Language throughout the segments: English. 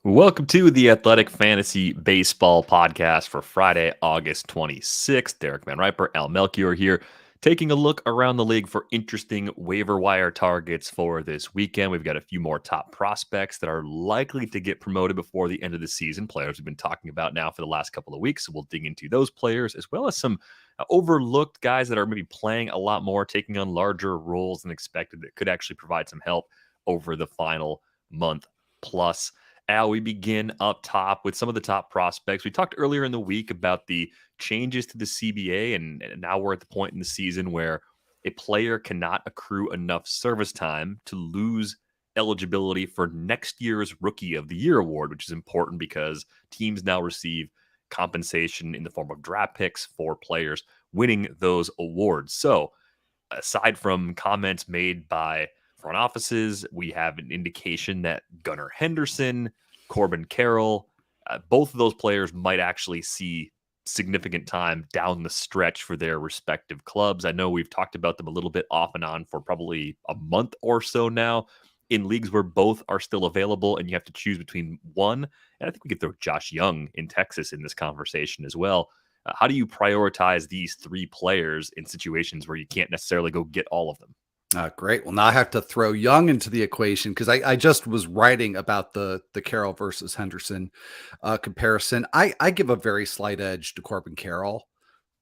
Welcome to the Athletic Fantasy Baseball Podcast for Friday, August 26th. Derek Van Riper, Al Melchior here, taking a look around the league for interesting waiver wire targets for this weekend. We've got a few more top prospects that are likely to get promoted before the end of the season, players we've been talking about now for the last couple of weeks. So we'll dig into those players as well as some overlooked guys that are maybe playing a lot more, taking on larger roles than expected that could actually provide some help over the final month plus. Al, we begin up top with some of the top prospects. We talked earlier in the week about the changes to the CBA, and now we're at the point in the season where a player cannot accrue enough service time to lose eligibility for next year's Rookie of the Year award, which is important because teams now receive compensation in the form of draft picks for players winning those awards. So, aside from comments made by front offices, we have an indication that Gunnar Henderson, Corbin Carroll, both of those players might actually see significant time down the stretch for their respective clubs. I know we've talked about them a little bit off and on for probably a month or so now in leagues where both are still available and you have to choose between one. And I think we could throw Josh Young in Texas in this conversation as well. How do you prioritize these three players in situations where you can't necessarily go get all of them? Great. Well, now I have to throw Young into the equation because I just was writing about the Carroll versus Henderson comparison. I give a very slight edge to Corbin Carroll.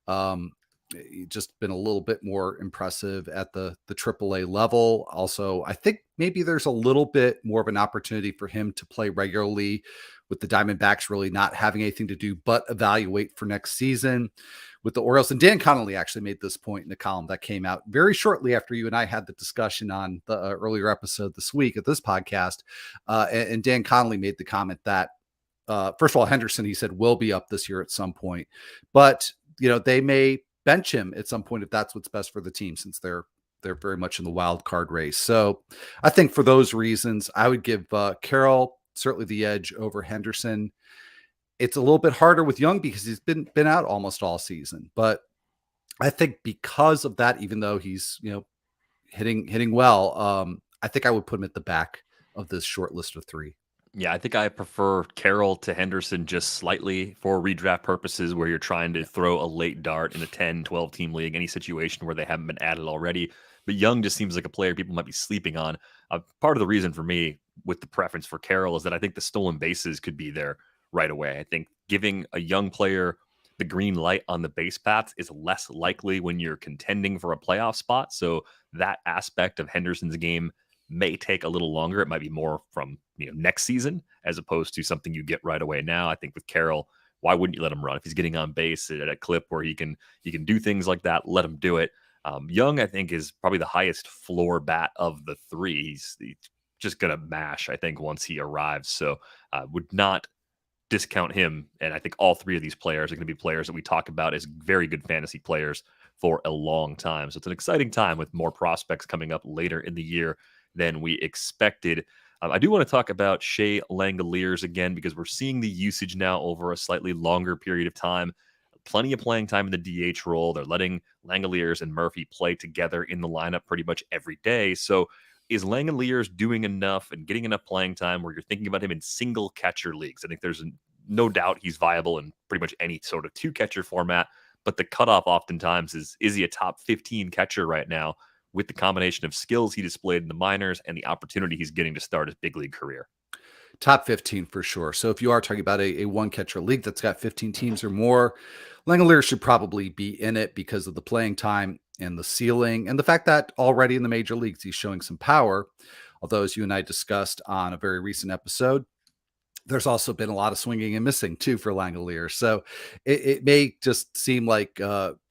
He's just been a little bit more impressive at the AAA level. Also, I think maybe there's a little bit more of an opportunity for him to play regularly with the Diamondbacks really not having anything to do but evaluate for next season with the Orioles. And Dan Connolly actually made this point in the column that came out very shortly after you and I had the discussion on the earlier episode this week of this podcast. And Dan Connolly made the comment that, first of all, Henderson, he said, will be up this year at some point. But, they may bench him at some point if that's what's best for the team, since they're very much in the wild card race. So I think for those reasons, I would give Carroll certainly the edge over Henderson. It's a little bit harder with Young because he's been out almost all season. But I think because of that, even though he's hitting well, I think I would put him at the back of this short list of three. Yeah, I think I prefer Carroll to Henderson just slightly for redraft purposes where you're trying to throw a late dart in a 10, 12 team league, any situation where they haven't been added already. But Young just seems like a player people might be sleeping on. Part of the reason for me with the preference for Carroll is that I think the stolen bases could be there right away. I think giving a young player the green light on the base paths is less likely when you're contending for a playoff spot. So that aspect of Henderson's game may take a little longer. It might be more from next season as opposed to something you get right away now. I think with Carroll, why wouldn't you let him run if he's getting on base at a clip where he can do things like that? Let him do it. Young, I think, is probably the highest floor bat of the three. He's just gonna mash, I think, once he arrives. So would not discount him. And I think all three of these players are going to be players that we talk about as very good fantasy players for a long time. So it's an exciting time with more prospects coming up later in the year than we expected. I do want to talk about Shea Langoliers again because we're seeing the usage now over a slightly longer period of time. Plenty of playing time in the DH role. They're letting Langoliers and Murphy play together in the lineup pretty much every day. So is Langoliers doing enough and getting enough playing time where you're thinking about him in single catcher leagues? I think there's no doubt he's viable in pretty much any sort of two catcher format, but the cutoff oftentimes is he a top 15 catcher right now with the combination of skills he displayed in the minors and the opportunity he's getting to start his big league career? Top 15 for sure. So if you are talking about a one catcher league that's got 15 teams or more, Langoliers should probably be in it because of the playing time and the ceiling and the fact that already in the major leagues, he's showing some power. Although, as you and I discussed on a very recent episode, there's also been a lot of swinging and missing too for Langoliers. So it may just seem like,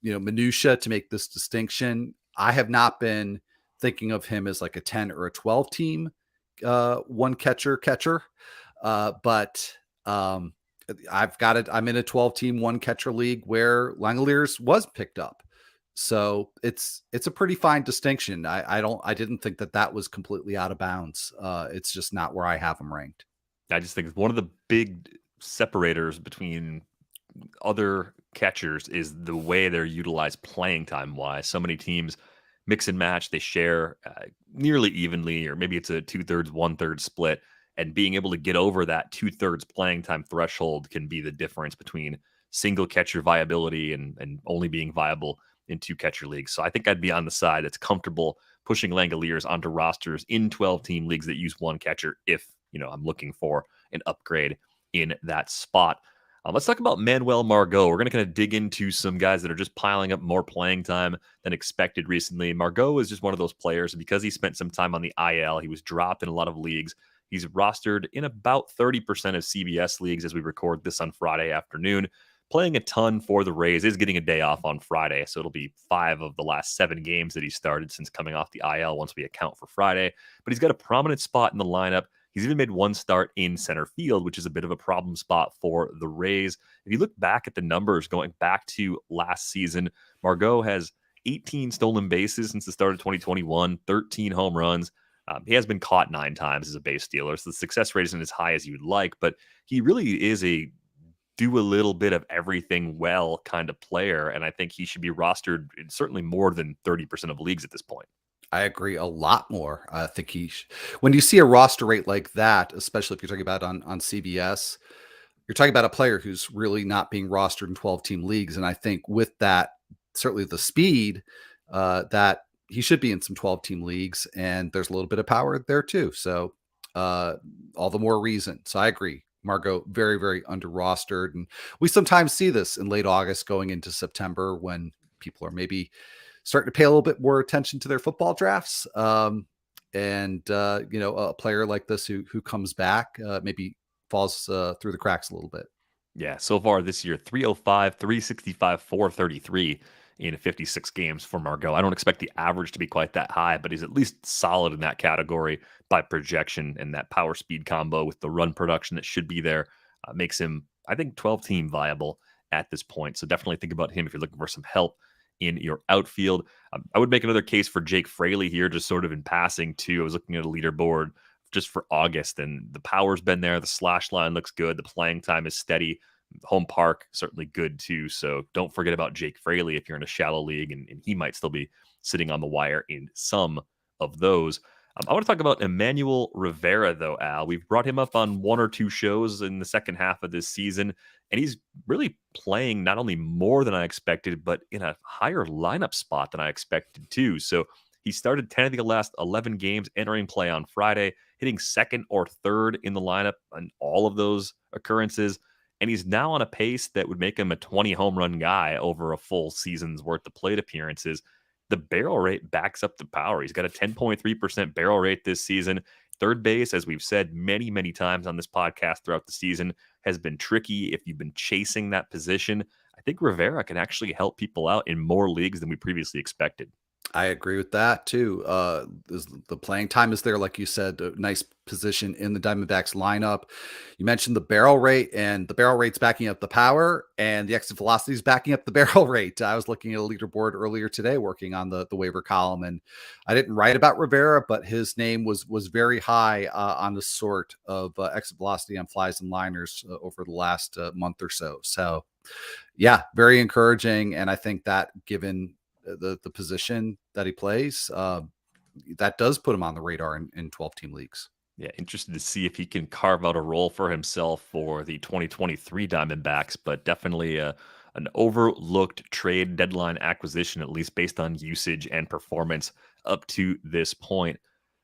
minutia to make this distinction. I have not been thinking of him as like a 10 or a 12 team one catcher. But I've got it. I'm in a 12 team one catcher league where Langoliers was picked up. So it's a pretty fine distinction. I didn't think that was completely out of bounds. It's just not where I have him ranked. I just think one of the big separators between other catchers is the way they're utilized playing time wise. So many teams mix and match. They share nearly evenly, or maybe it's a 2/3, 1/3 split. And being able to get over that 2/3 playing time threshold can be the difference between single catcher viability and only being viable in 2 catcher leagues. So I think I'd be on the side that's comfortable pushing Langoliers onto rosters in 12-team leagues that use 1 catcher if, I'm looking for an upgrade in that spot. Let's talk about Manuel Margot. We're going to kind of dig into some guys that are just piling up more playing time than expected recently. Margot is just one of those players because he spent some time on the IL. He was dropped in a lot of leagues. He's rostered in about 30% of CBS leagues as we record this on Friday afternoon. Playing a ton for the Rays, is getting a day off on Friday, so it'll be 5 of the last 7 games that he started since coming off the IL once we account for Friday. But he's got a prominent spot in the lineup. He's even made 1 start in center field, which is a bit of a problem spot for the Rays. If you look back at the numbers going back to last season, Margot has 18 stolen bases since the start of 2021, 13 home runs. He has been caught 9 times as a base stealer, so the success rate isn't as high as you'd like, but he really is a do a little bit of everything well kind of player, and I think he should be rostered in certainly more than 30% of leagues at this point. I agree a lot more. I think when you see a roster rate like that, especially if you're talking about on CBS, you're talking about a player who's really not being rostered in 12-team leagues. And I think with that, certainly the speed, that he should be in some 12-team leagues, and there's a little bit of power there too. So all the more reason. So I agree. Margot, very, very under rostered. And we sometimes see this in late August going into September when people are maybe starting to pay a little bit more attention to their football drafts. A player like this who comes back maybe falls through the cracks a little bit. Yeah, so far this year, 305, 365, 433 in 56 games for Margot. I don't expect the average to be quite that high, but he's at least solid in that category by projection, and that power speed combo with the run production that should be there makes him, I think, 12-team viable at this point. So definitely think about him if you're looking for some help in your outfield. I would make another case for Jake Fraley here, just sort of in passing too. I was looking at a leaderboard just for August, and the power's been there. The slash line looks good. The playing time is steady. Home park certainly good too. So don't forget about Jake Fraley if you're in a shallow league, and he might still be sitting on the wire in some of those. I want to talk about Emmanuel Rivera, though, Al. We've brought him up on 1 or 2 shows in the second half of this season, and he's really playing not only more than I expected, but in a higher lineup spot than I expected, too. So he started 10 of the last 11 games, entering play on Friday, hitting second or third in the lineup on all of those occurrences. And he's now on a pace that would make him a 20 home run guy over a full season's worth of plate appearances. The barrel rate backs up the power. He's got a 10.3% barrel rate this season. Third base, as we've said many, many times on this podcast throughout the season, has been tricky if you've been chasing that position. I think Rivera can actually help people out in more leagues than we previously expected. I agree with that too. The playing time is there, like you said, a nice position in the Diamondbacks lineup. You mentioned the barrel rate, and the barrel rate's backing up the power, and the exit velocity is backing up the barrel rate. I was looking at a leaderboard earlier today, working on the waiver column, and I didn't write about Rivera, but his name was very high on the sort of exit velocity on flies and liners over the last month or so. So, yeah, very encouraging, and I think that given the position that he plays, that does put him on the radar in 12-team leagues. Yeah, interested to see if he can carve out a role for himself for the 2023 Diamondbacks, but definitely an overlooked trade deadline acquisition, at least based on usage and performance up to this point.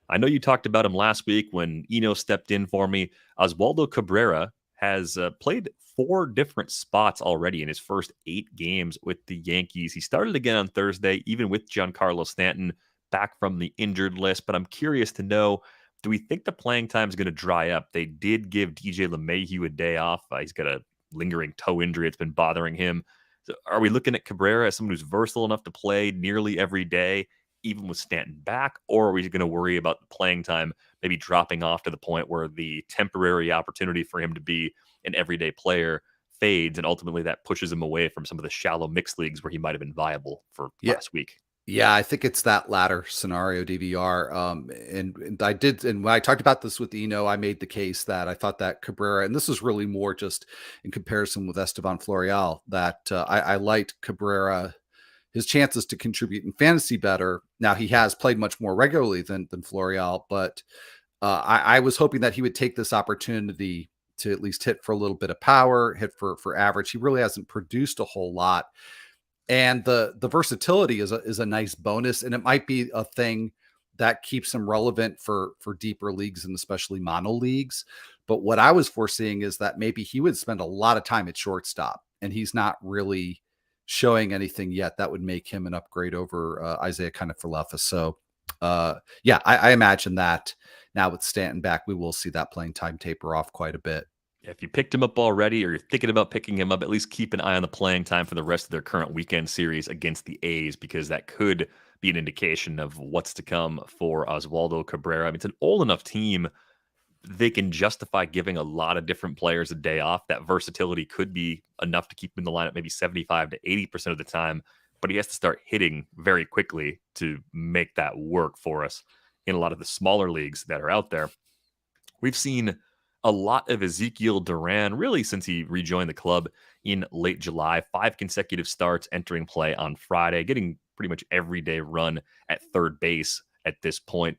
I know you talked about him last week when Eno stepped in for me. Oswaldo Cabrera has played 4 different spots already in his first 8 games with the Yankees. He started again on Thursday, even with Giancarlo Stanton back from the injured list. But I'm curious to know, do we think the playing time is going to dry up? They did give DJ LeMahieu a day off. He's got a lingering toe injury. It's been bothering him. So are we looking at Cabrera as someone who's versatile enough to play nearly every day, even with Stanton back? Or are we going to worry about the playing time maybe dropping off to the point where the temporary opportunity for him to be an everyday player fades, and ultimately that pushes him away from some of the shallow mixed leagues where he might have been viable for last week? Yeah, I think it's that latter scenario, DVR. And I did, and when I talked about this with Eno, I made the case that I thought that Cabrera, and this is really more just in comparison with Esteban Florial, that I liked Cabrera, his chances to contribute in fantasy better. Now he has played much more regularly than Florial, but I was hoping that he would take this opportunity to at least hit for a little bit of power, hit for average. He really hasn't produced a whole lot, and the versatility is a nice bonus, and it might be a thing that keeps him relevant for deeper leagues and especially mono leagues. But what I was foreseeing is that maybe he would spend a lot of time at shortstop, and he's not really showing anything yet that would make him an upgrade over Isaiah Kiner-Falefa. So yeah, I imagine that now with Stanton back, we will see that playing time taper off quite a bit. If you picked him up already or you're thinking about picking him up, at least keep an eye on the playing time for the rest of their current weekend series against the A's, because that could be an indication of what's to come for Oswaldo Cabrera. I mean, it's an old enough team. They can justify giving a lot of different players a day off. That versatility could be enough to keep him in the lineup maybe 75 to 80% of the time, but he has to start hitting very quickly to make that work for us in a lot of the smaller leagues that are out there. We've seen a lot of Ezekiel Duran really since he rejoined the club in late July. 5 consecutive starts entering play on Friday, getting pretty much everyday run at third base at this point.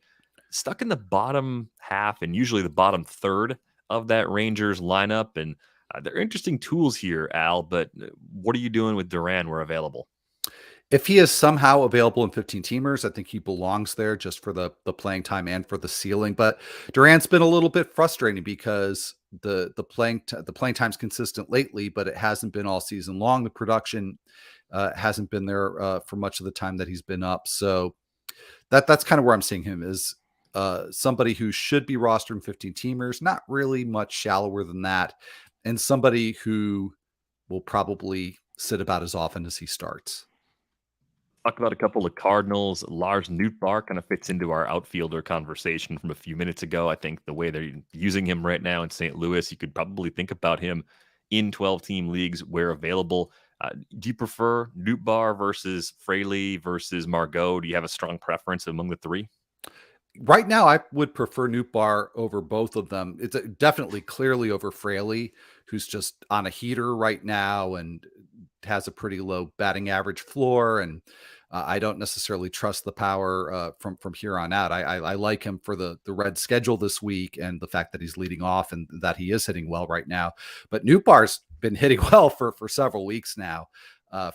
Stuck in the bottom half and usually the bottom third of that Rangers lineup. And they're interesting tools here, Al, but what are you doing with Duran where available? If he is somehow available in 15 teamers, I think he belongs there just for the playing time and for the ceiling. But Durant's been a little bit frustrating because the playing time's consistent lately, but it hasn't been all season long. The production hasn't been there for much of the time that he's been up. So that's kind of where I'm seeing him, is somebody who should be rostered in 15 teamers, not really much shallower than that, and somebody who will probably sit about as often as he starts. Talk about a couple of Cardinals. Lars Nootbaar kind of fits into our outfielder conversation from a few minutes ago. I think the way they're using him right now in St. Louis, you could probably think about him in 12-team leagues where available. Do you prefer Nootbaar versus Fraley versus Margot? Do you have a strong preference among the three? Right now, I would prefer Nootbaar over both of them. It's definitely clearly over Fraley, who's just on a heater right now and has a pretty low batting average floor. And I don't necessarily trust the power from here on out. I like him for the red schedule this week and the fact that he's leading off and that he is hitting well right now. But Nootbaar's been hitting well for several weeks now,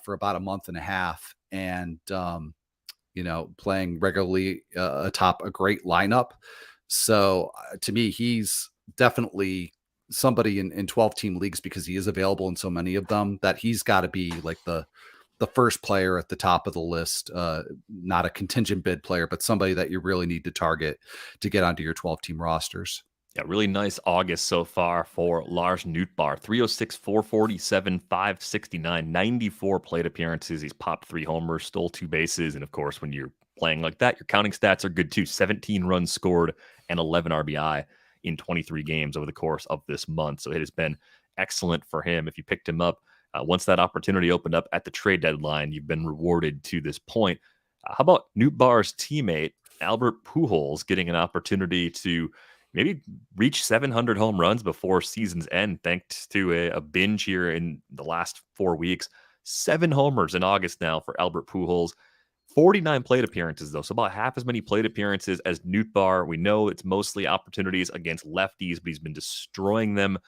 for about a month and a half. And playing regularly atop a great lineup. So to me, he's definitely somebody in 12-team leagues, because he is available in so many of them, that he's got to be like the first player at the top of the list, not a contingent bid player, but somebody that you really need to target to get onto your 12-team rosters. Yeah, really nice August so far for Lars Nootbaar. 306, 447, 569, 94 plate appearances. He's popped 3 homers, stole 2 bases. And of course, when you're playing like that, your counting stats are good too. 17 runs scored and 11 RBI in 23 games over the course of this month. So it has been excellent for him. If you picked him up, once that opportunity opened up at the trade deadline, you've been rewarded to this point. How about Nootbaar's teammate, Albert Pujols, getting an opportunity to maybe reach 700 home runs before season's end, thanks to a binge here in the last 4 weeks. 7 homers in August now for Albert Pujols. 49 plate appearances, though, so about half as many plate appearances as Nootbaar. We know it's mostly opportunities against lefties, but he's been destroying them.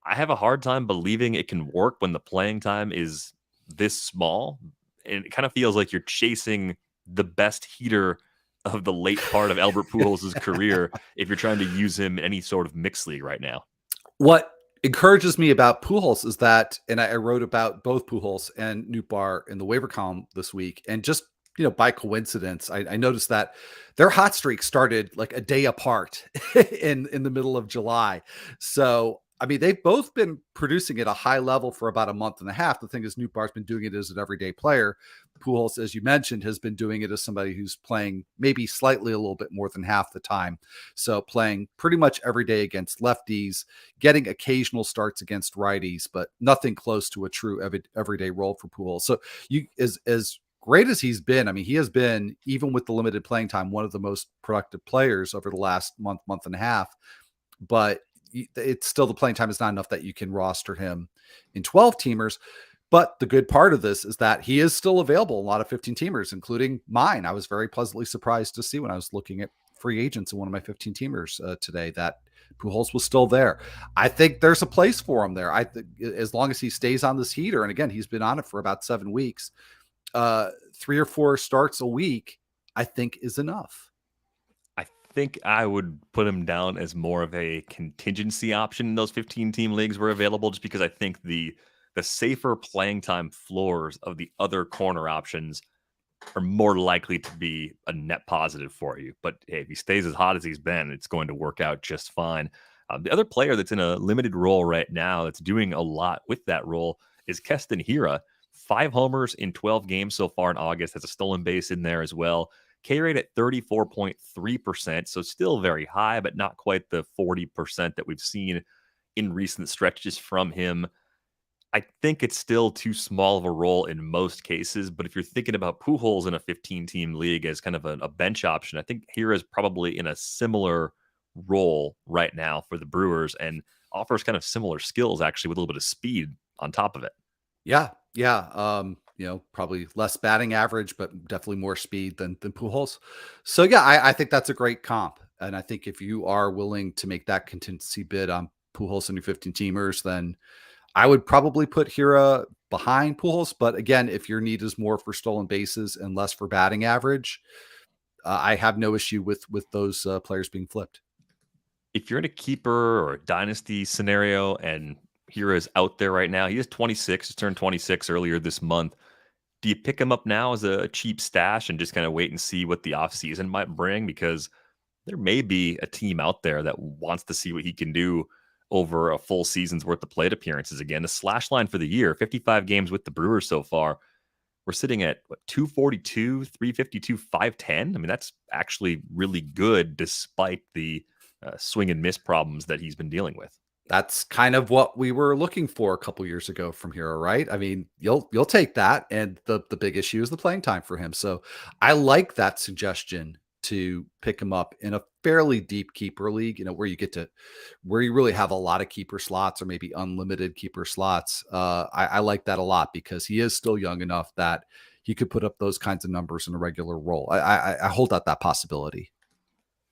I have a hard time believing it can work when the playing time is this small. And it kind of feels like you're chasing the best heater of the late part of Albert Pujols' career if you're trying to use him in any sort of mixed league right now. What encourages me about Pujols is that, and I wrote about both Pujols and Nootbaar in the waiver column this week, and just by coincidence, I noticed that their hot streak started like a day apart in the middle of July. So I mean, they've both been producing at a high level for about a month and a half. The thing is, Nootbaar's been doing it as an everyday player. Pujols, as you mentioned, has been doing it as somebody who's playing maybe slightly a little bit more than half the time. So playing pretty much every day against lefties, getting occasional starts against righties, but nothing close to a true everyday role for Pujols. So as great as he's been, I mean, he has been, even with the limited playing time, one of the most productive players over the last month and a half. But it's still, the playing time is not enough that you can roster him in 12 teamers. But the good part of this is that he is still available in a lot of 15 teamers, including mine. I was very pleasantly surprised to see when I was looking at free agents in one of my 15 teamers today that Pujols was still there. I think there's a place for him there. I think as long as he stays on this heater, and again, he's been on it for about 7 weeks, 3 or 4 starts a week, I think is enough. I think I would put him down as more of a contingency option in those 15 team leagues were available, just because I think the safer playing time floors of the other corner options are more likely to be a net positive for you. But hey, if he stays as hot as he's been, it's going to work out just fine. The other player that's in a limited role right now that's doing a lot with that role is Keston Hira. 5 homers in 12 games so far in August. Has a stolen base in there as well. K rate at 34.3%. So still very high, but not quite the 40% that we've seen in recent stretches from him. I think it's still too small of a role in most cases, but if you're thinking about Pujols in a 15-team league as kind of a bench option, I think Hira is probably in a similar role right now for the Brewers and offers kind of similar skills, actually, with a little bit of speed on top of it. Yeah, yeah. Probably less batting average, but definitely more speed than Pujols. So yeah, I think that's a great comp. And I think if you are willing to make that contingency bid on Pujols and your 15 teamers, then I would probably put Hira behind Pujols. But again, if your need is more for stolen bases and less for batting average, I have no issue with those players being flipped. If you're in a keeper or a dynasty scenario and Hira is out there right now, he is 26, just turned 26 earlier this month. Do you pick him up now as a cheap stash and just kind of wait and see what the offseason might bring? Because there may be a team out there that wants to see what he can do over a full season's worth of plate appearances again. The slash line for the year, 55 games with the Brewers so far. We're sitting at 242, 352, 510. I mean, that's actually really good despite the swing and miss problems that he's been dealing with. That's kind of what we were looking for a couple years ago from Hero, right? I mean, you'll take that, and the big issue is the playing time for him. So I like that suggestion to pick him up in a fairly deep keeper league, where you really have a lot of keeper slots or maybe unlimited keeper slots. I like that a lot because he is still young enough that he could put up those kinds of numbers in a regular role. I hold out that possibility.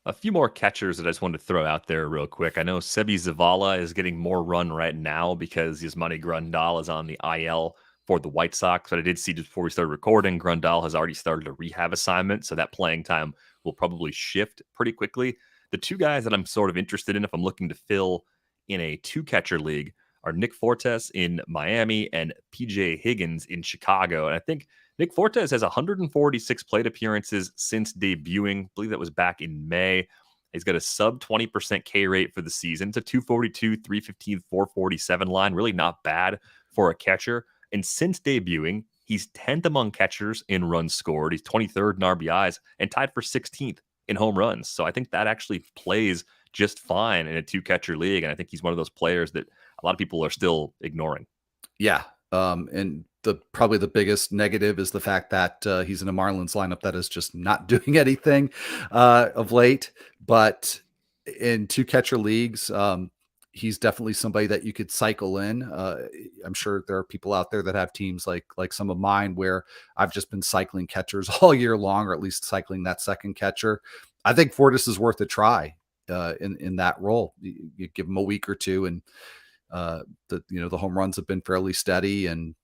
A few more catchers that I just wanted to throw out there real quick. I know Sebi Zavala is getting more run right now because Yasmani Grandal is on the IL for the White Sox. But I did see just before we started recording, Grandal has already started a rehab assignment, so that playing time will probably shift pretty quickly. The 2 guys that I'm sort of interested in if I'm looking to fill in a 2-catcher league are Nick Fortes in Miami and PJ Higgins in Chicago. And I think Nick Fortes has 146 plate appearances since debuting. I believe that was back in May. He's got a sub 20% K rate for the season. It's a 242, 315, 447 line. Really not bad for a catcher. And since debuting, he's 10th among catchers in runs scored. He's 23rd in RBIs and tied for 16th in home runs. So I think that actually plays just fine in a 2-catcher league. And I think he's one of those players that a lot of people are still ignoring. Yeah. And probably the biggest negative is the fact that he's in a Marlins lineup that is just not doing anything of late. But in 2-catcher leagues, he's definitely somebody that you could cycle in. I'm sure there are people out there that have teams like some of mine where I've just been cycling catchers all year long, or at least cycling that second catcher. I think Fortis is worth a try in that role. You give him a week or two, and the home runs have been fairly steady. And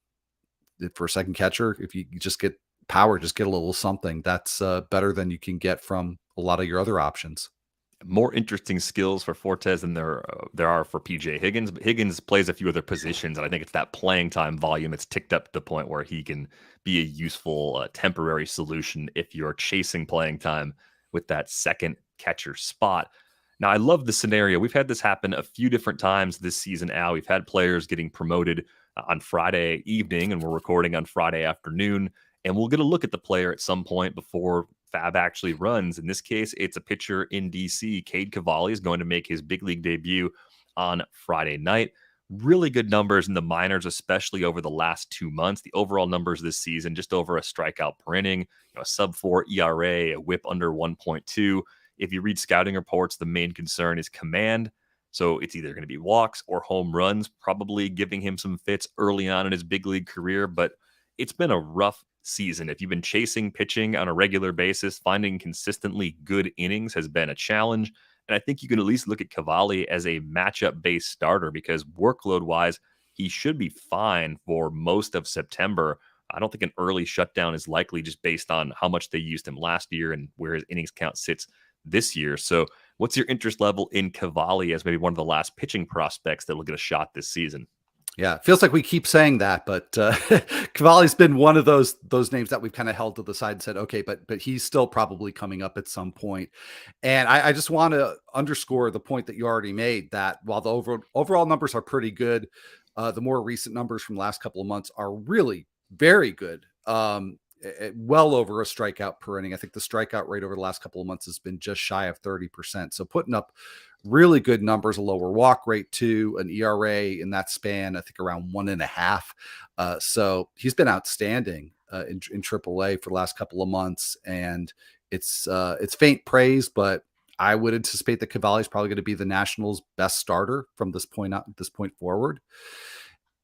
for a second catcher, if you just get power, just get a little something, that's better than you can get from a lot of your other options. More interesting skills for Fortes than there are for PJ Higgins. But Higgins plays a few other positions, and I think it's that playing time volume. It's ticked up to the point where he can be a useful temporary solution if you're chasing playing time with that second catcher spot. Now, I love the scenario. We've had this happen a few different times this season, Al. We've had players getting promoted on Friday evening, and we're recording on Friday afternoon, and we'll get a look at the player at some point before Fab actually runs. In this case, it's a pitcher in DC. Cade Cavalli is going to make his big league debut on Friday night. Really good numbers in the minors, especially over the last 2 months. The overall numbers this season, just over a strikeout per inning, a sub-4 ERA, a whip under 1.2. If you read scouting reports, the main concern is command. So it's either going to be walks or home runs, probably giving him some fits early on in his big league career. But it's been a rough season. If you've been chasing pitching on a regular basis, finding consistently good innings has been a challenge. And I think you can at least look at Cavalli as a matchup based starter because workload wise, he should be fine for most of September. I don't think an early shutdown is likely just based on how much they used him last year and where his innings count sits this year. So, what's your interest level in Cavalli as maybe one of the last pitching prospects that will get a shot this season? Yeah, it feels like we keep saying that, but Cavalli's been one of those names that we've kind of held to the side and said, okay, but he's still probably coming up at some point. And I just want to underscore the point that you already made that while the overall numbers are pretty good, the more recent numbers from the last couple of months are really very good. Well over a strikeout per inning. I think the strikeout rate over the last couple of months has been just shy of 30%. So putting up really good numbers, a lower walk rate too, an ERA in that span, I think around 1.5. So he's been outstanding in AAA for the last couple of months, and it's faint praise, but I would anticipate that Cavalli is probably going to be the Nationals' best starter from this point forward.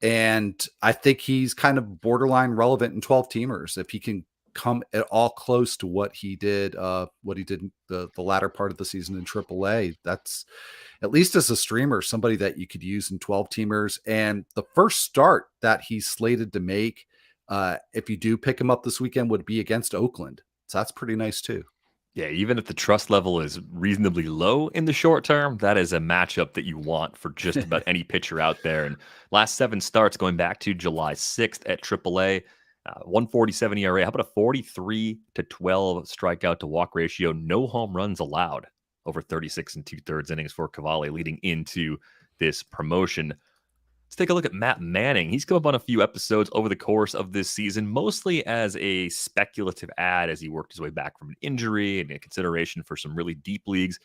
And I think he's kind of borderline relevant in 12 teamers. If he can come at all close to what he did the latter part of the season in AAA, that's at least as a streamer, somebody that you could use in 12 teamers. And the first start that he's slated to make, if you do pick him up this weekend, would be against Oakland. So that's pretty nice too. Yeah, even if the trust level is reasonably low in the short term, that is a matchup that you want for just about any pitcher out there. And last 7 starts going back to July 6th at AAA, 147 ERA. How about a 43 to 12 strikeout to walk ratio? No home runs allowed over 36 and 2/3 innings for Cavalli leading into this promotion. Let's take a look at Matt Manning. He's come up on a few episodes over the course of this season, mostly as a speculative ad as he worked his way back from an injury and a consideration for some really deep leagues.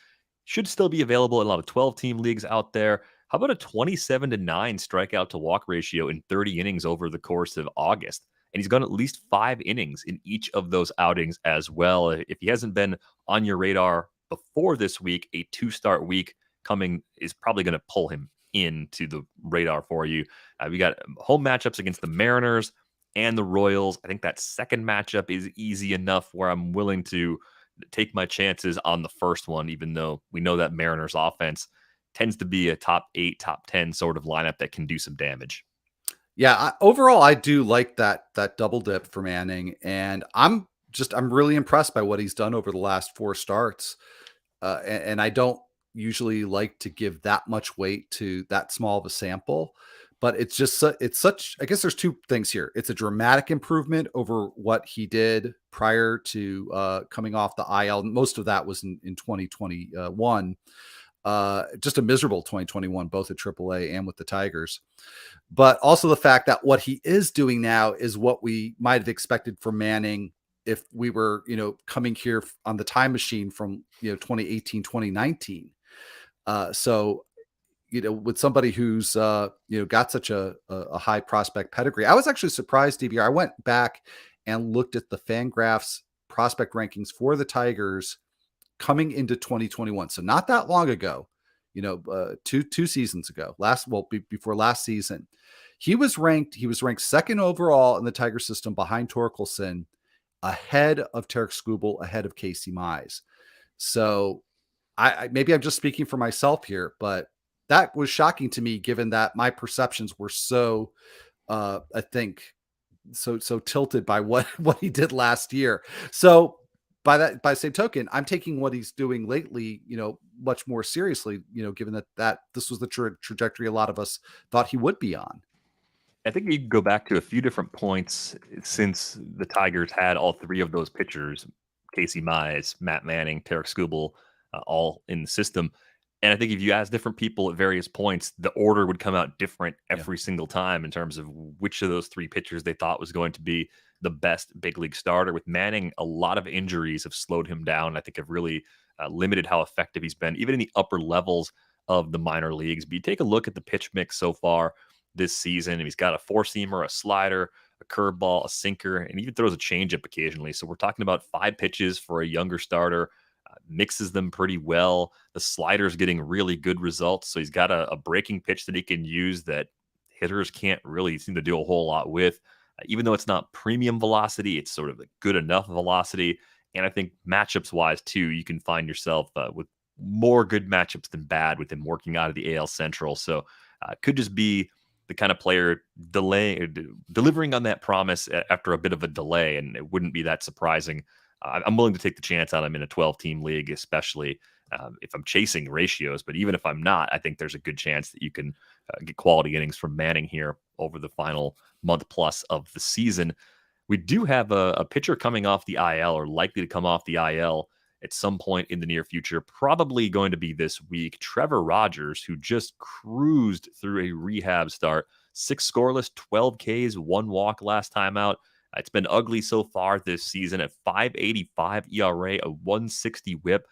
Should still be available in a lot of 12-team leagues out there. How about a 27 to 9 strikeout to walk ratio in 30 innings over the course of August? And he's gone at least 5 innings in each of those outings as well. If he hasn't been on your radar before this week, a 2-start week coming is probably going to pull him into the radar for you. We got home matchups against the Mariners and the Royals. I think that second matchup is easy enough where I'm willing to take my chances on the first one, even though we know that Mariners offense tends to be a top 8, top 10 sort of lineup that can do some damage. Yeah, overall, I do like that double dip for Manning, and I'm really impressed by what he's done over the last 4 starts. And I don't usually like to give that much weight to that small of a sample, but it's just it's such. I guess there's 2 things here. It's a dramatic improvement over what he did prior to coming off the IL. Most of that was in 2021. Just a miserable 2021, both at AAA and with the Tigers. But also the fact that what he is doing now is what we might have expected from Manning if we were, coming here on the time machine from, 2018, 2019. So, with somebody who's, got such a high prospect pedigree, I was actually surprised, DVR. I went back and looked at the Fangraphs prospect rankings for the Tigers coming into 2021. So not that long ago, two seasons ago, before last season, he was ranked second overall in the Tiger system behind Torkelson, ahead of Tarek Skubal, ahead of Casey Mize. So I maybe I'm just speaking for myself here, but that was shocking to me, given that my perceptions were so, I think, so tilted by what he did last year. So by the same token, I'm taking what he's doing lately, much more seriously, given that this was the trajectory a lot of us thought he would be on. I think you can go back to a few different points since the Tigers had all 3 of those pitchers, Casey Mize, Matt Manning, Tarek Skubal, all in the system. And I think if you ask different people at various points, the order would come out different every single time in terms of which of those 3 pitchers they thought was going to be the best big league starter. With Manning, a lot of injuries have slowed him down. I think have really limited how effective he's been, even in the upper levels of the minor leagues. But you take a look at the pitch mix so far this season, and he's got a 4-seamer, a slider, a curveball, a sinker, and even throws a changeup occasionally. So we're talking about 5 pitches for a younger starter. Mixes them pretty well. The slider's getting really good results. So he's got a breaking pitch that he can use that hitters can't really seem to do a whole lot with. Even though it's not premium velocity, it's sort of a good enough velocity. And I think matchups wise, too, you can find yourself with more good matchups than bad with him working out of the AL Central. So could just be the kind of player delivering on that promise after a bit of a delay. And it wouldn't be that surprising. I'm willing to take the chance on him in a 12-team league, especially if I'm chasing ratios. But even if I'm not, I think there's a good chance that you can get quality innings from Manning here over the final month plus of the season. We do have a pitcher coming off the IL or likely to come off the IL at some point in the near future, probably going to be this week. Trevor Rogers, who just cruised through a rehab start, 6 scoreless, 12 Ks, 1 walk last time out. It's been ugly so far this season at 5.85 ERA, a 160 whip.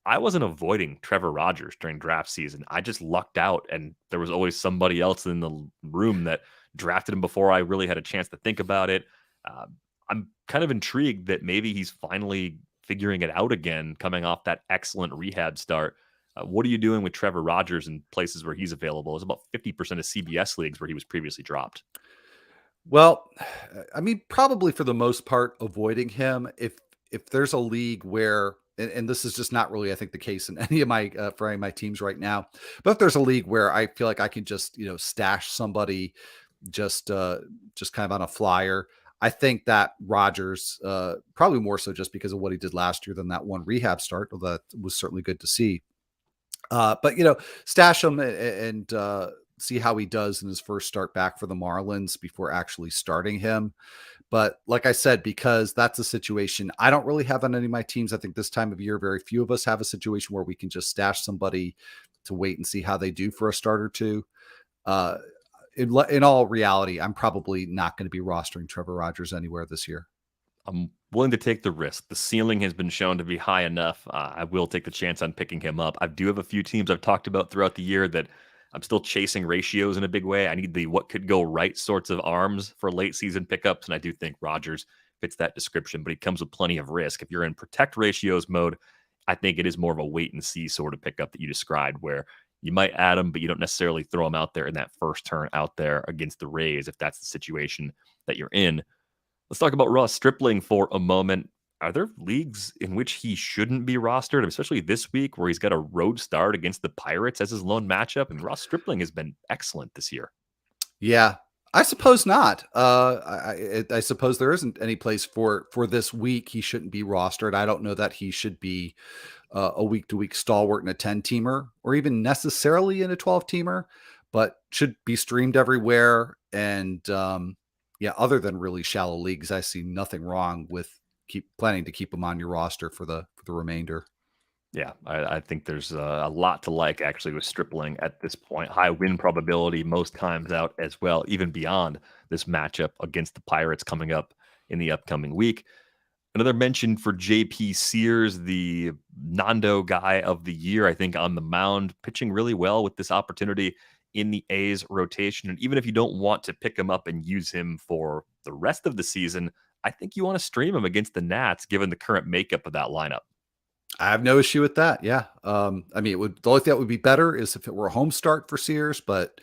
I wasn't avoiding Trevor Rogers during draft season. I just lucked out, and there was always somebody else in the room that drafted him before I really had a chance to think about it. I'm kind of intrigued that maybe he's finally figuring it out again, coming off that excellent rehab start. What are you doing with Trevor Rogers in places where he's available? It's about 50% of CBS leagues where he was previously dropped. Well, I mean, probably for the most part, avoiding him. If there's a league where, and this is just not really, I think, the case in any of my for any of my teams right now, but if there's a league where I feel like I can just stash somebody just kind of on a flyer, I think that Rogers probably more so just because of what he did last year than that one rehab start, although that was certainly good to see. But stash him and see how he does in his first start back for the Marlins before actually starting him. But like I said, because that's a situation I don't really have on any of my teams. I think this time of year, very few of us have a situation where we can just stash somebody to wait and see how they do for a start or two. In all reality, I'm probably not going to be rostering Trevor Rogers anywhere this year. I'm willing to take the risk. The ceiling has been shown to be high enough. I will take the chance on picking him up. I do have a few teams I've talked about throughout the year that I'm still chasing ratios in a big way. I need the what could go right sorts of arms for late season pickups, and I do think Rogers fits that description, but he comes with plenty of risk. If you're in protect ratios mode, I think it is more of a wait and see sort of pickup that you described, where you might add him, but you don't necessarily throw him out there in that first turn out there against the Rays if that's the situation that you're in. Let's talk about Ross Stripling for a moment. Are there leagues in which he shouldn't be rostered, especially this week where he's got a road start against the Pirates as his lone matchup? And Ross Stripling has been excellent this year. Yeah, I suppose not. I suppose there isn't any place for this week he shouldn't be rostered. I don't know that he should be a week to week stalwart in a 10-teamer or even necessarily in a 12-teamer, but should be streamed everywhere. And yeah, other than really shallow leagues, I see nothing wrong with planning to keep him on your roster for the remainder. Yeah, I think there's a lot to like actually with Stripling at this point. High win probability most times out as well, even beyond this matchup against the Pirates coming up in the upcoming week. Another mention for JP Sears, the Nando guy of the year, I think on the mound, pitching really well with this opportunity in the A's rotation. And even if you don't want to pick him up and use him for the rest of the season, I think you want to stream him against the Nats, given the current makeup of that lineup. I have no issue with that. Yeah. I mean, the only thing that would be better is if it were a home start for Sears, but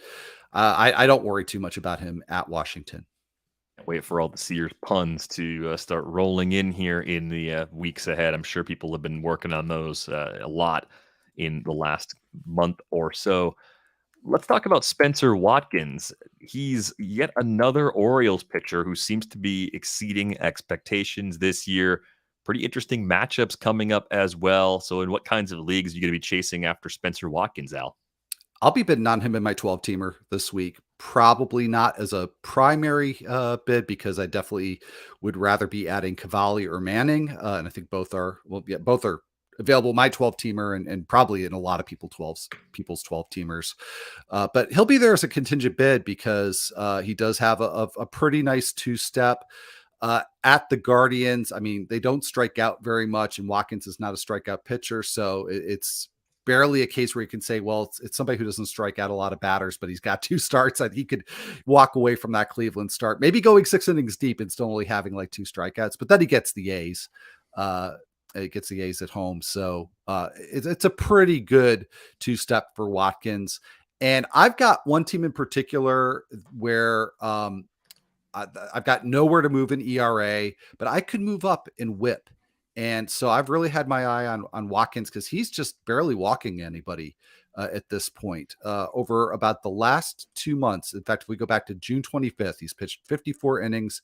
I don't worry too much about him at Washington. Can't wait for all the Sears puns to start rolling in here in the weeks ahead. I'm sure people have been working on those a lot in the last month or so. Let's talk about Spencer Watkins. He's yet another Orioles pitcher who seems to be exceeding expectations this year. Pretty interesting matchups coming up as well. So, in what kinds of leagues are you going to be chasing after Spencer Watkins, Al? I'll be bidding on him in my 12-teamer this week. Probably not as a primary bid because I definitely would rather be adding Cavalli or Manning. And I think both are, both are available in my 12-teamer and probably in a lot of people's 12-teamers. But he'll be there as a contingent bid because he does have a pretty nice two-step. At the Guardians, I mean, they don't strike out very much, and Watkins is not a strikeout pitcher. So it's barely a case where you can say, well, it's somebody who doesn't strike out a lot of batters, but he's got 2 starts that he could walk away from that Cleveland start, maybe going 6 innings deep and still only having like 2 strikeouts, but then he gets the A's. It gets the A's at home. So it's a pretty good 2-step for Watkins. And I've got one team in particular where I've got nowhere to move in ERA, but I could move up in WHIP. And so I've really had my eye on Watkins because he's just barely walking anybody at this point. Over about the last 2 months, in fact, if we go back to June 25th, he's pitched 54 innings.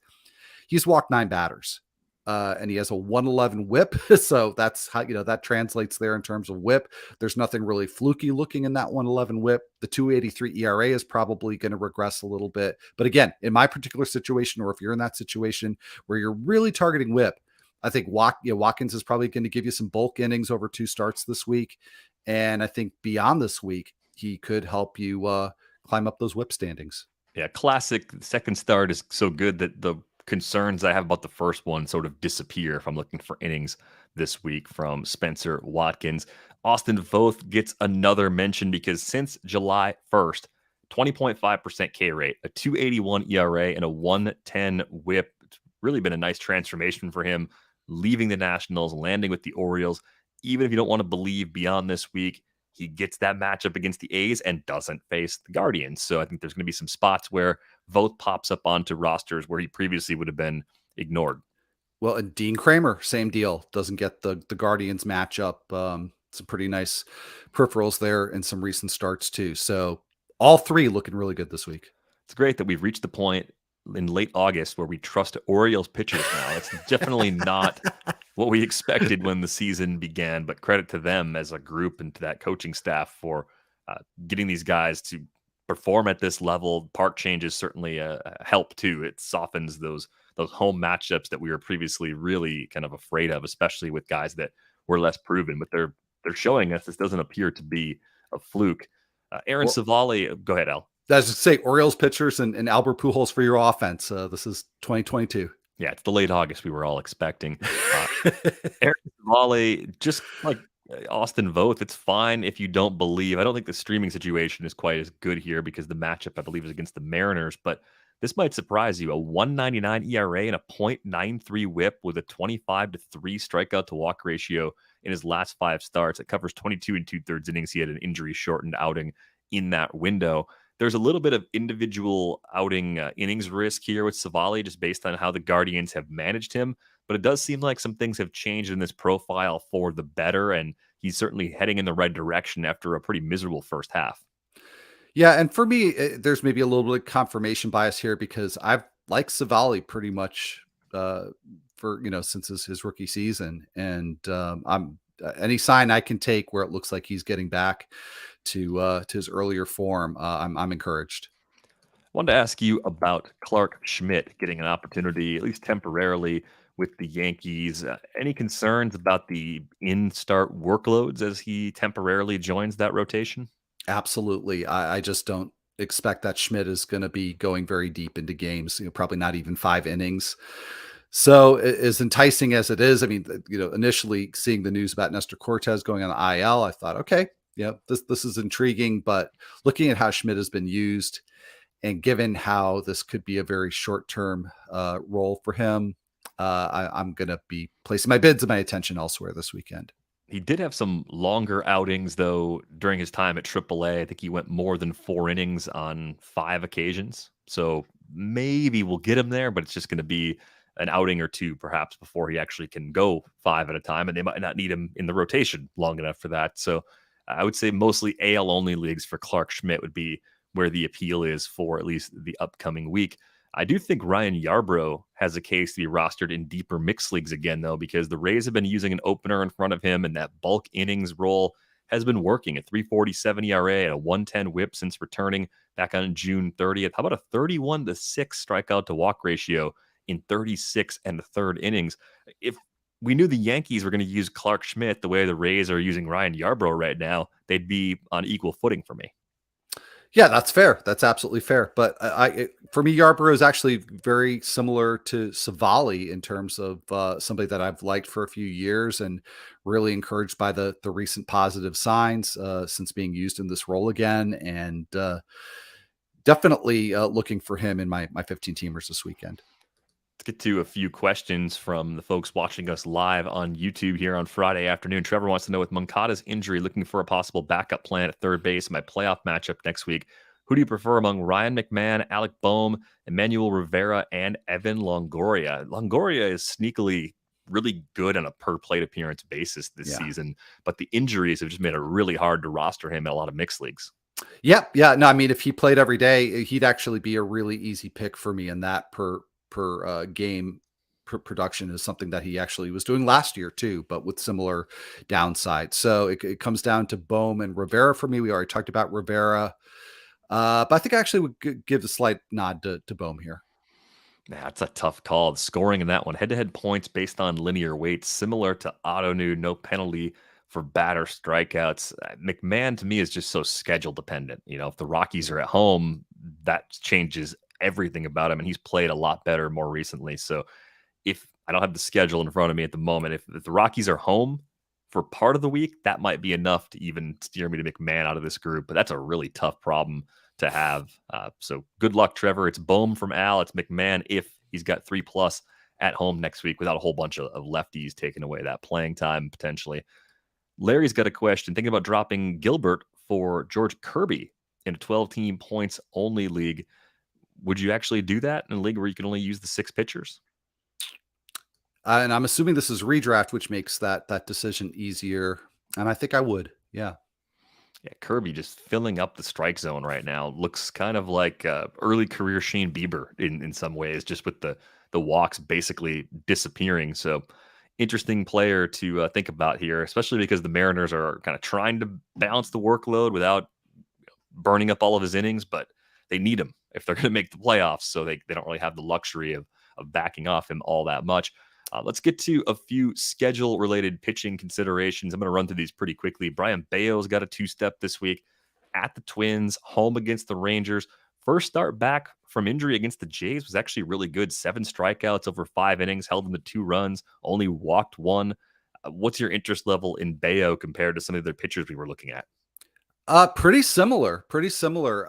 He's walked 9 batters. And he has a 111 whip. So that's how, that translates there in terms of whip. There's nothing really fluky looking in that 111 whip. The 283 ERA is probably going to regress a little bit. But again, in my particular situation, or if you're in that situation where you're really targeting whip, I think Watkins is probably going to give you some bulk innings over 2 starts this week. And I think beyond this week, he could help you climb up those whip standings. Yeah, classic second start is so good that the concerns I have about the first one sort of disappear if I'm looking for innings this week from Spencer Watkins. Austin Voth gets another mention because since July 1st, 20.5% K rate, a 281 ERA, and a 110 whip. It's really been a nice transformation for him, leaving the Nationals, landing with the Orioles. Even if you don't want to believe beyond this week, he gets that matchup against the A's and doesn't face the Guardians. So I think there's going to be some spots where Voth pops up onto rosters where he previously would have been ignored. Well, and Dean Kramer, same deal. Doesn't get the Guardians matchup. Some pretty nice peripherals there and some recent starts too. So all 3 looking really good this week. It's great that we've reached the point in late August where we trust Orioles pitchers now. It's definitely not what we expected when the season began, but credit to them as a group and to that coaching staff for getting these guys to perform at this level. Park changes certainly help too. It softens those home matchups that we were previously really kind of afraid of, especially with guys that were less proven. But they're showing us this doesn't appear to be a fluke. Aaron Savali, go ahead, Al. As I say, Orioles pitchers and Albert Pujols for your offense. This is 2022. Yeah, it's the late August we were all expecting. Aaron Savali, just like Austin Voth, it's fine if you don't believe. I don't think the streaming situation is quite as good here because the matchup, I believe, is against the Mariners. But this might surprise you. A 1.99 ERA and a .93 whip with a 25-3 strikeout to walk ratio in his last 5 starts. It covers 22 2/3 innings. He had an injury-shortened outing in that window. There's a little bit of individual outing innings risk here with Savali, just based on how the Guardians have managed him. But it does seem like some things have changed in this profile for the better, and he's certainly heading in the right direction after a pretty miserable first half. Yeah, and for me, there's maybe a little bit of confirmation bias here because I've liked Savali pretty much for since his rookie season, and I'm any sign I can take where it looks like he's getting back to his earlier form, I'm encouraged. I wanted to ask you about Clark Schmidt getting an opportunity, at least temporarily, with the Yankees. Any concerns about the in-start workloads as he temporarily joins that rotation? Absolutely. I just don't expect that Schmidt is going to be going very deep into games, probably not even 5 innings. So as enticing as it is, I mean, initially seeing the news about Nestor Cortez going on the IL, I thought, okay, yeah, this is intriguing. But looking at how Schmidt has been used and given how this could be a very short-term role for him, I'm going to be placing my bids and my attention elsewhere this weekend. He did have some longer outings, though, during his time at AAA. I think he went more than 4 innings on 5 occasions. So maybe we'll get him there, but it's just going to be an outing or 2, perhaps, before he actually can go 5 at a time. And they might not need him in the rotation long enough for that. So I would say mostly AL-only leagues for Clark Schmidt would be where the appeal is for at least the upcoming week. I do think Ryan Yarbrough has a case to be rostered in deeper mixed leagues again, though, because the Rays have been using an opener in front of him, and that bulk innings role has been working. A 3.47 ERA and a 110 whip since returning back on June 30th. How about a 31-6 strikeout to walk ratio in 36 and the third innings? If we knew the Yankees were going to use Clark Schmidt the way the Rays are using Ryan Yarbrough right now, they'd be on equal footing for me. Yeah, that's fair. That's absolutely fair. But for me, Yarbrough is actually very similar to Savali in terms of somebody that I've liked for a few years and really encouraged by the recent positive signs since being used in this role again. And definitely looking for him in my 15 teamers this weekend. Let's get to a few questions from the folks watching us live on YouTube here on Friday afternoon. Trevor wants to know, with Moncada's injury, looking for a possible backup plan at third base, my playoff matchup next week, Who do you prefer among Ryan McMahon, Alec Boehm, Emmanuel Rivera, and Evan Longoria? Longoria is sneakily really good on a per plate appearance basis this Yeah. season, but the injuries have just made it really hard to roster him in a lot of mixed leagues. Yep. Yeah. No, I mean, if he played every day, he'd actually be a really easy pick for me. And that per game production is something that he actually was doing last year too, but with similar downside. So it comes down to Bohm and Rivera for me. We already talked about Rivera, but I think I actually would give a slight nod to Bohm here. That's a tough call. The scoring in that one, head-to-head points based on linear weights, similar to Ottoneu, no penalty for batter strikeouts. McMahon to me is just so schedule dependent. You know, if the Rockies are at home, that changes everything about him, and he's played a lot better more recently. So if I don't have the schedule in front of me at the moment, if the Rockies are home for part of the week, that might be enough to even steer me to McMahon out of this group. But that's a really tough problem to have. So good luck, Trevor. It's Bohm from Al. It's McMahon if he's got 3+ at home next week without a whole bunch of lefties taking away that playing time potentially. Larry's got a question. Thinking about dropping Gilbert for George Kirby in a 12-team points only league. Would you actually do that in a league where you can only use the 6 pitchers? And I'm assuming this is redraft, which makes that decision easier. And I think I would. Yeah. Yeah, Kirby just filling up the strike zone right now. Looks kind of like early career Shane Bieber in some ways, just with the walks basically disappearing. So interesting player to think about here, especially because the Mariners are kind of trying to balance the workload without burning up all of his innings, but they need him if they're going to make the playoffs. So they don't really have the luxury of backing off him all that much. Let's get to a few schedule-related pitching considerations. I'm going to run through these pretty quickly. Brian Bayo's got a 2-step this week at the Twins, home against the Rangers. First start back from injury against the Jays was actually really good. 7 strikeouts over 5 innings, held in the 2 runs, only walked 1. What's your interest level in Bayo compared to some of the other pitchers we were looking at? Pretty similar, pretty similar.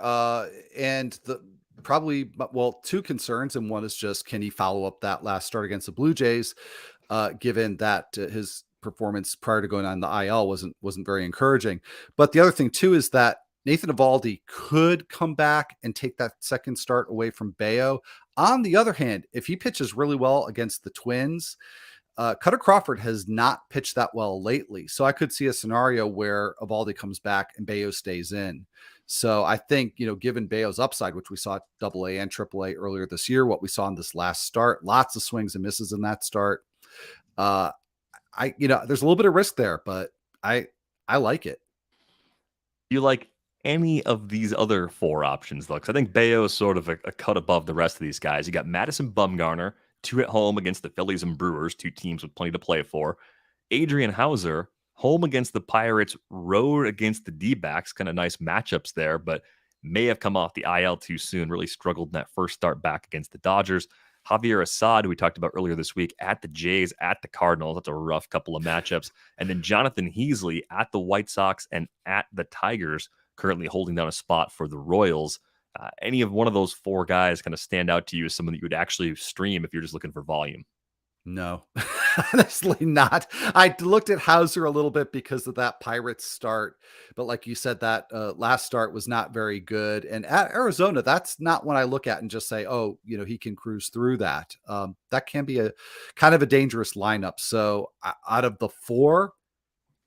And the probably, well, 2 concerns, and one is just can he follow up that last start against the Blue Jays, given that his performance prior to going on the IL wasn't very encouraging. But the other thing too is that Nathan Eovaldi could come back and take that second start away from Bayo. On the other hand, if he pitches really well against the Twins, Cutter Crawford has not pitched that well lately. So I could see a scenario where Eovaldi comes back and Bayo stays in. So I think, given Bayo's upside, which we saw at AA and AAA earlier this year, what we saw in this last start, lots of swings and misses in that start. There's a little bit of risk there, but I like it. You like any of these other 4 options, though? Because I think Bayo is sort of a cut above the rest of these guys. You got Madison Bumgarner, 2 at home against the Phillies and Brewers, 2 teams with plenty to play for. Adrian Hauser, home against the Pirates, road against the D-backs. Kind of nice matchups there, but may have come off the IL too soon. Really struggled in that first start back against the Dodgers. Javier Assad, who we talked about earlier this week, at the Jays, at the Cardinals. That's a rough couple of matchups. And then Jonathan Heasley at the White Sox and at the Tigers, currently holding down a spot for the Royals. Any of one of those 4 guys kind of stand out to you as someone that you would actually stream if you're just looking for volume? No, honestly not. I looked at Hauser a little bit because of that Pirates start, but like you said, that last start was not very good. And at Arizona, that's not one I look at and just say, oh, he can cruise through that. That can be a kind of a dangerous lineup. So out of the 4,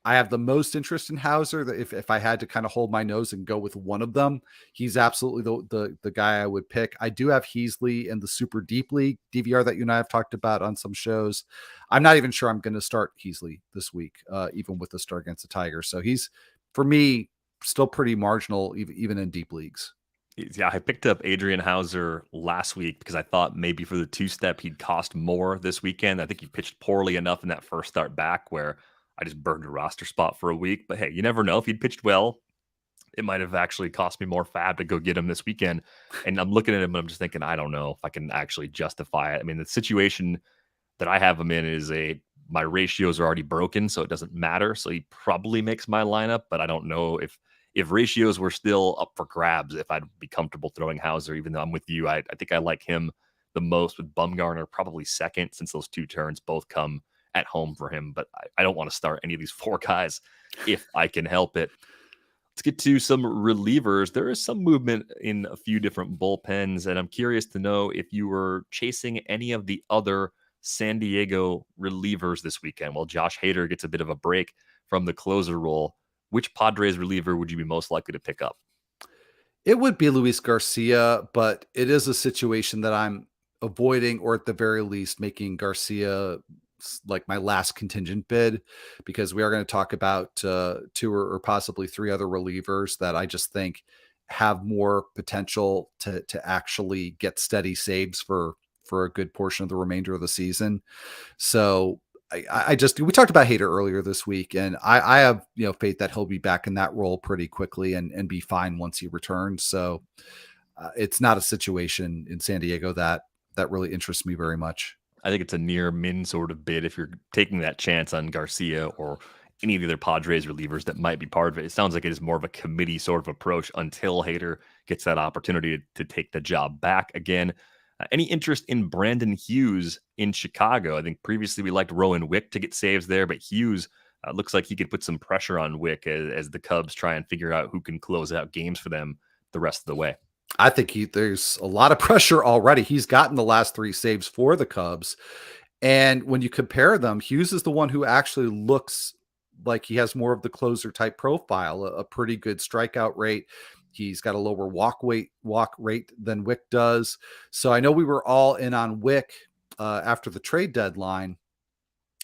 I have the most interest in Hauser. If I had to kind of hold my nose and go with one of them, he's absolutely the guy I would pick. I do have Heasley in the super deep league DVR that you and I have talked about on some shows. I'm not even sure I'm going to start Heasley this week, even with the start against the Tigers. So he's, for me, still pretty marginal, even in deep leagues. Yeah, I picked up Adrian Hauser last week because I thought maybe for the 2-step he'd cost more this weekend. I think he pitched poorly enough in that first start back where I just burned a roster spot for a week. But hey, you never know. If he'd pitched well, it might have actually cost me more fab to go get him this weekend. And I'm looking at him and I'm just thinking, I don't know if I can actually justify it. I mean, the situation that I have him in is my ratios are already broken, so it doesn't matter. So he probably makes my lineup, but I don't know if ratios were still up for grabs, if I'd be comfortable throwing Hauser, even though I'm with you. I think I like him the most, with Bumgarner probably second, since those 2 turns both come at home for him. But I don't want to start any of these 4 guys if I can help it. Let's get to some relievers. There is some movement in a few different bullpens, and I'm curious to know if you were chasing any of the other San Diego relievers this weekend. Well, Josh Hader gets a bit of a break from the closer role. Which Padres reliever would you be most likely to pick up? It would be Luis Garcia, but it is a situation that I'm avoiding, or at the very least, making Garcia like my last contingent bid, because we are going to talk about two or possibly three other relievers that I just think have more potential to actually get steady saves for a good portion of the remainder of the season. So I just we talked about Hader earlier this week, and I have faith that he'll be back in that role pretty quickly and be fine once he returns. So it's not a situation in San Diego that really interests me very much. I think it's a near min sort of bid if you're taking that chance on Garcia or any of the other Padres relievers that might be part of it. It sounds like it is more of a committee sort of approach until Hader gets that opportunity to take the job back again. Any interest in Brandon Hughes in Chicago? I think previously we liked Rowan Wick to get saves there, but Hughes looks like he could put some pressure on Wick as the Cubs try and figure out who can close out games for them the rest of the way. I think there's a lot of pressure already. He's gotten the last three saves for the Cubs. And when you compare them, Hughes is the one who actually looks like he has more of the closer type profile, a pretty good strikeout rate. He's got a lower walk rate than Wick does. So I know we were all in on Wick after the trade deadline,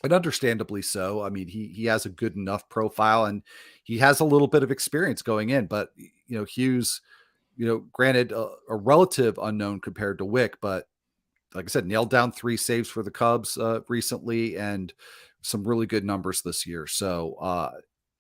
and understandably so. I mean, he has a good enough profile, and he has a little bit of experience going in. But Hughes, granted a relative unknown compared to Wick, but like I said, nailed down three saves for the Cubs recently, and some really good numbers this year. So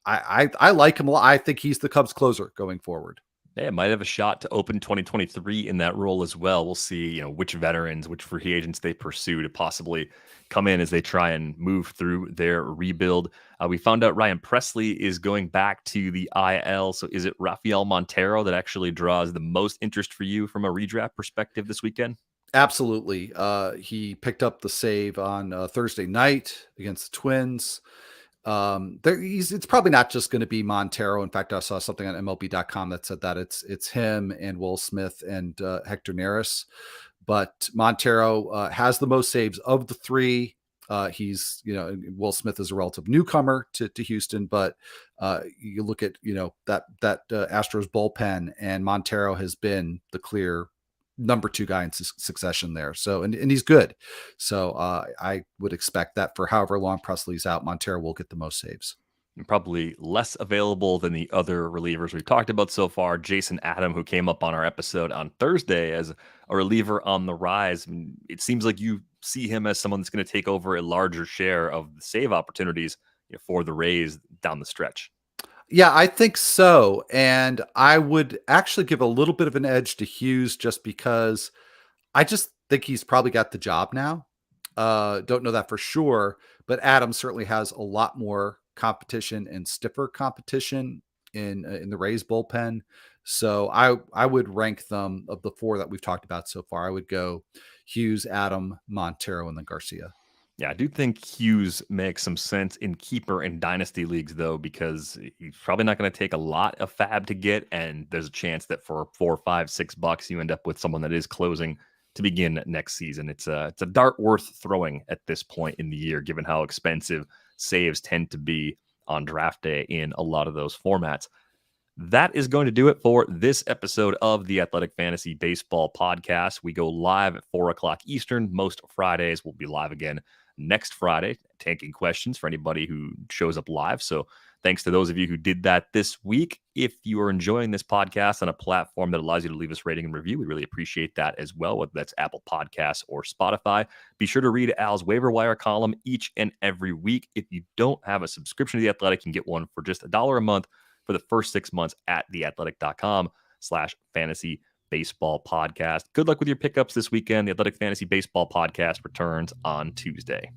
I like him a lot. I think he's the Cubs closer going forward. Yeah, it might have a shot to open 2023 in that role as well. We'll see, which veterans, which free agents they pursue to possibly come in as they try and move through their rebuild. We found out Ryan Presley is going back to the IL. So is it Rafael Montero that actually draws the most interest for you from a redraft perspective this weekend? Absolutely. He picked up the save on Thursday night against the Twins. It's probably not just going to be Montero. In fact, I saw something on MLB.com that said that it's him and Will Smith and Hector Neris. But Montero has the most saves of the three. He's, Will Smith is a relative newcomer to Houston, but you look at, that Astros bullpen, and Montero has been the clear number two guy in succession there. So, and he's good. So I would expect that for however long Presley's out, Montero will get the most saves. Probably less available than the other relievers we've talked about so far. Jason Adam, who came up on our episode on Thursday as a reliever on the rise. It seems like you see him as someone that's going to take over a larger share of the save opportunities for the Rays down the stretch. Yeah, I think so. And I would actually give a little bit of an edge to Hughes just because I just think he's probably got the job now. Don't know that for sure, but Adams certainly has a lot more competition and stiffer competition in the Rays bullpen. So I would rank them, of the four that we've talked about so far. I would go Hughes, Adam, Montero, and then Garcia. Yeah, I do think Hughes makes some sense in keeper and dynasty leagues, though, because he's probably not going to take a lot of fab to get, and there's a chance that for $4, $5, $6, you end up with someone that is closing to begin next season. It's a dart worth throwing at this point in the year, given how expensive saves tend to be on draft day in a lot of those formats. That is going to do it for this episode of the Athletic Fantasy Baseball Podcast. We go live at 4 o'clock Eastern. Most Fridays we'll be live again next Friday, taking questions for anybody who shows up live. So thanks to those of you who did that this week. If you are enjoying this podcast on a platform that allows you to leave us rating and review, we really appreciate that as well, whether that's Apple Podcasts or Spotify. Be sure to read Al's waiver wire column each and every week. If you don't have a subscription to The Athletic, you can get one for just $1 a month for the first 6 months at theathletic.com/fantasy baseball podcast. Good luck with your pickups this weekend. The Athletic Fantasy Baseball Podcast returns on Tuesday.